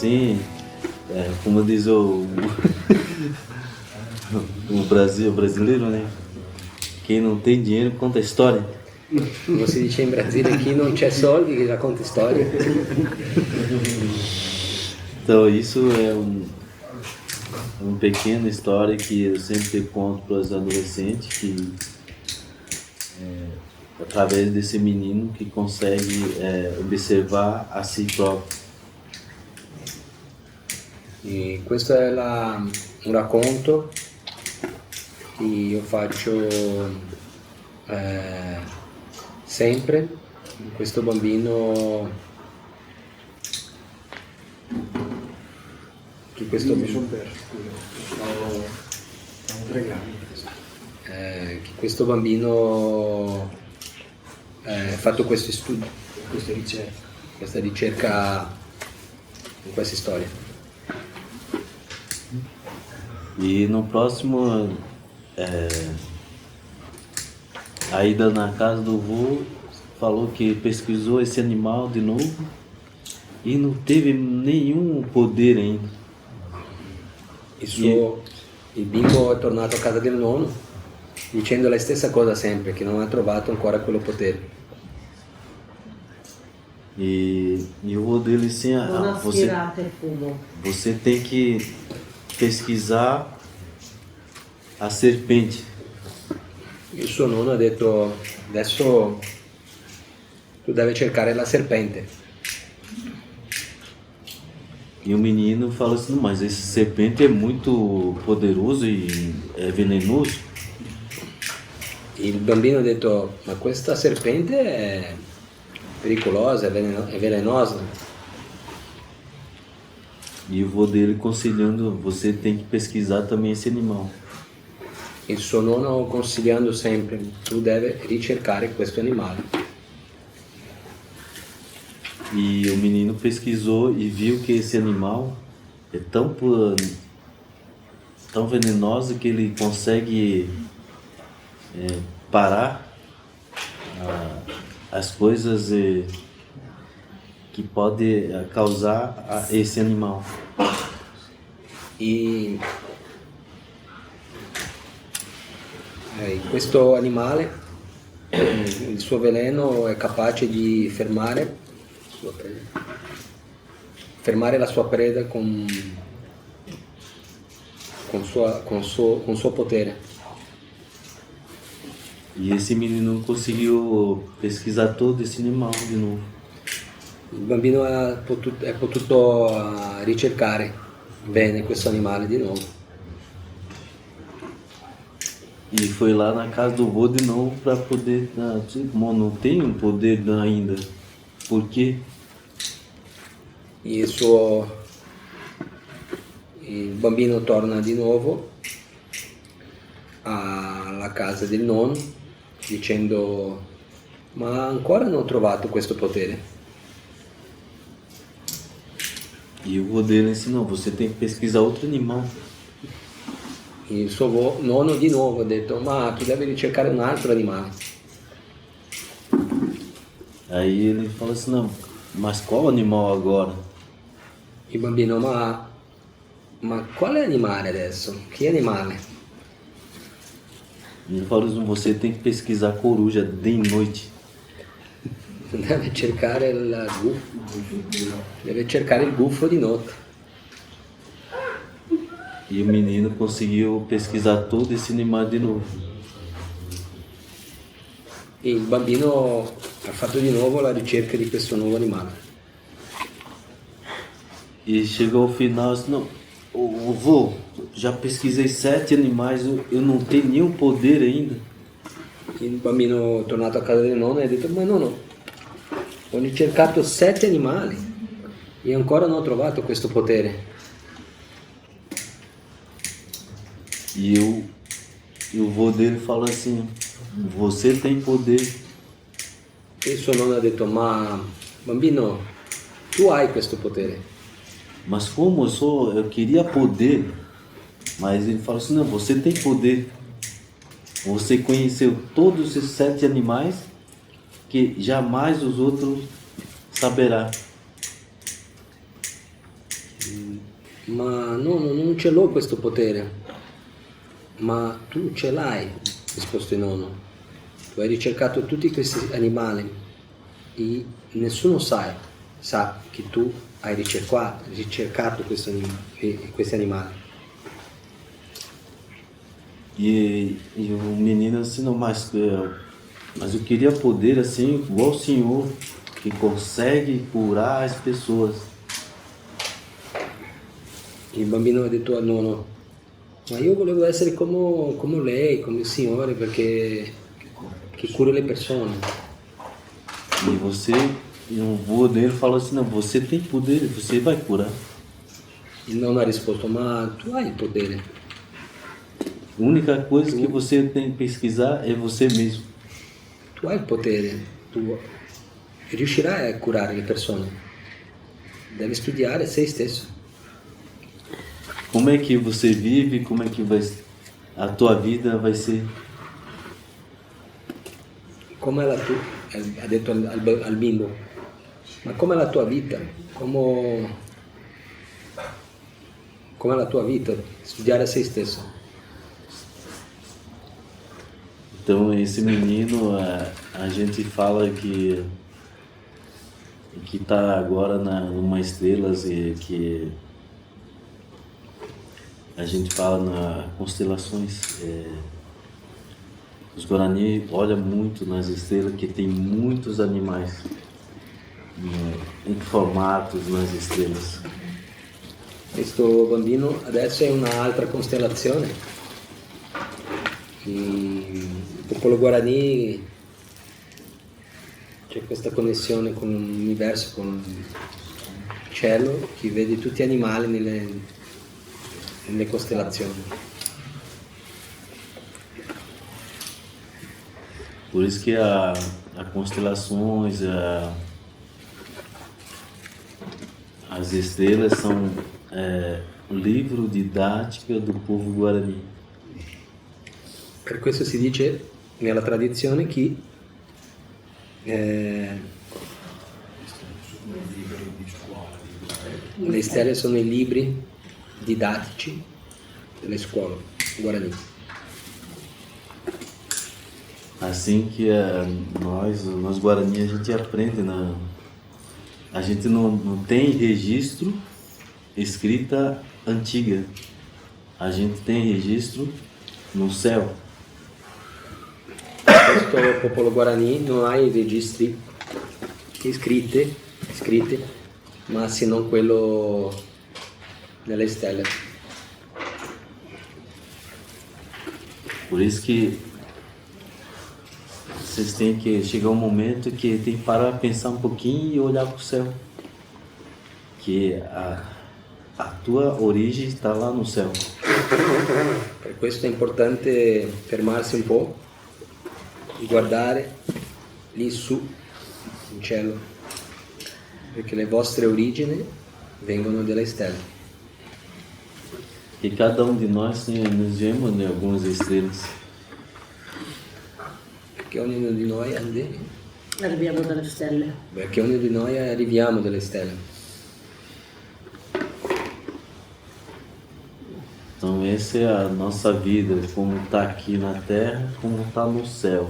assim, como diz o brasileiro, né? Quem não tem dinheiro conta história. Come si dice in Brasile, chi non c'è soldi che racconta storie. Então isso é uma pequena história que eu sempre conto para os adolescentes, que através desse menino que consegue observar a si próprio. E questo è un racconto che io faccio sempre. Questo bambino che questo Mi sono perso, stavo pregando. che questo bambino ha fatto questi studi, questa ricerca in questa storia. E no próximo, a ida na casa do vô, falou que pesquisou esse animal de novo e não teve nenhum poder ainda. Il bimbo è tornato a casa del nonno dicendo la stessa cosa sempre, che non ha trovato ancora quello potere. E o vô dele assim, Non aspirate il fumo. você tem que pesquisar a serpente. Il suo nonno ha detto, adesso tu devi cercare la serpente. E o menino fala assim, mas esse serpente é muito poderoso e é venenoso. Il bambino ha detto, ma questa serpente è pericolosa, è velenosa. E o vô dele conselhando, você tem que pesquisar também esse animal. Il suo nonno consigliando sempre, tu devi ricercare questo animale. E o menino pesquisou e viu que esse animal é tão venenoso que ele consegue parar as coisas que pode causar a esse animal. E questo animale, il suo veleno è capace di fermare la sua preda con suo potere. E esse menino conseguiu pesquisar todo esse animal de novo. Il bambino è potuto ricercare bene questo animale di nuovo. E foi lá na casa do vô de novo para poder, não tem um poder ainda. Por quê? Il bambino torna di nuovo alla casa del nonno dicendo, ma ancora non ho trovato questo potere. E o vô dele ensinou, você tem que pesquisar outro animal. Il suo nonno di nuovo ha detto, ma tu devi ricercare un altro animale. Aí ele fala assim, não, mas qual animal agora? Il bambino, ma quale animale adesso? Che animale? Ele fala assim, você tem que pesquisar coruja de noite. Deve cercare il gufo di notte. E o menino conseguiu pesquisar todo esse animal de novo. E il bambino ha fatto di nuovo la ricerca di questo nuovo animale. E chegou ao final, assim, não, vô, já pesquisei 7 animais, eu não tenho nenhum poder ainda. Il bambino è tornato a casa del nonno e ha detto, ma nonno, ho ricercato 7 animali e ancora non ho trovato questo potere. E o vô dele fala assim, você tem poder. E il suo nonno ha detto, ma bambino, tu hai questo potere. Mas como eu queria poder, mas ele fala assim, não, você tem poder. Você conheceu todos esses 7 animais que jamais os outros saberá. ma no, non ce l'ho questo potere. Ma tu ce l'hai, risposto il nonno. Tu hai ricercato tutti questi animali e nessuno sa che tu hai ricercato questi animali. E o menino assim, não, mas eu queria poder assim, igual o senhor, que consegue curar as pessoas. Il bambino ha detto al nonno, ma io volevo essere come lei, come il Signore, perché che cura le persone. E você, e o vô dele falou assim, não, você tem poder, você vai curar. Il nonno ha risposto, ma tu hai il potere. A única coisa que você tem que pesquisar é você mesmo. Tu hai il potere, tu riuscirai a curare le persone. Devi studiare sei stesso. Como é que você vive, como é que a tua vida vai ser. Come la tua, ha detto al bimbo, ma come la tua vita? Come la tua vita? Studiare sei stesso. Então esse menino, a gente fala que está agora numa estrelas e que a gente fala nas constelações. Os Guarani olham muito nas estrelas, que tem muitos animais em formatos nas estrelas. Questo bambino adesso è un'altra costellazione. Il popolo Guarani c'è questa connessione con l'universo, con il cielo, che vede tutti gli animali nelle costellazioni. Por isso que a constelações, as estrelas são o livro didático do povo Guarani. Per questo si dice nella tradizione che le stelle sono i libri didattici delle scuole Guarani. Assim que nós Guarani, a gente aprende, a gente não tem registro escrita antiga, a gente tem registro no céu. Questo popolo Guarani non ha i registri scritti, ma se non quello nelle stelle. Por isso que vocês têm que chegar um momento que tem que parar, pensar um pouquinho e olhar para o céu. Que a tua origem está lá no céu. Per questo è importante fermarsi un po' e guardare lì su in cielo, perché le vostre origini vengono dalle stelle. E cada um de nós nos vemos em algumas estrelas. Perché ognuno di noi Arriviamo dalle stelle. perché ognuno di noi arriviamo dalle stelle. Então essa é a nossa vida, como está aqui na Terra, como está no céu.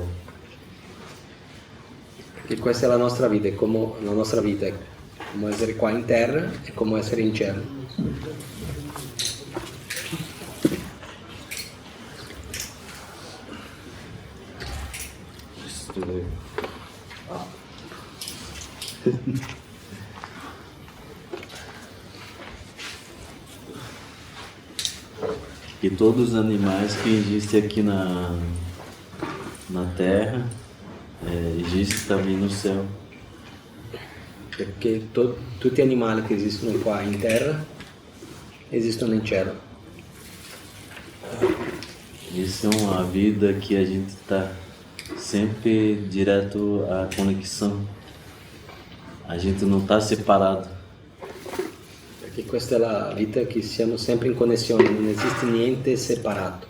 Perché questa è la nostra vita, è come la nostra vita è come essere qua in terra e come essere in cielo. E todos os animais que existem aqui na Terra, existem também no céu. Perché tutti gli animali che esistono qua in terra esistono in cielo. Isso é uma vida que a gente está sempre direto à conexão. A gente não está separado. Perché questa è la vita che siamo sempre in connessione, non esiste niente separato.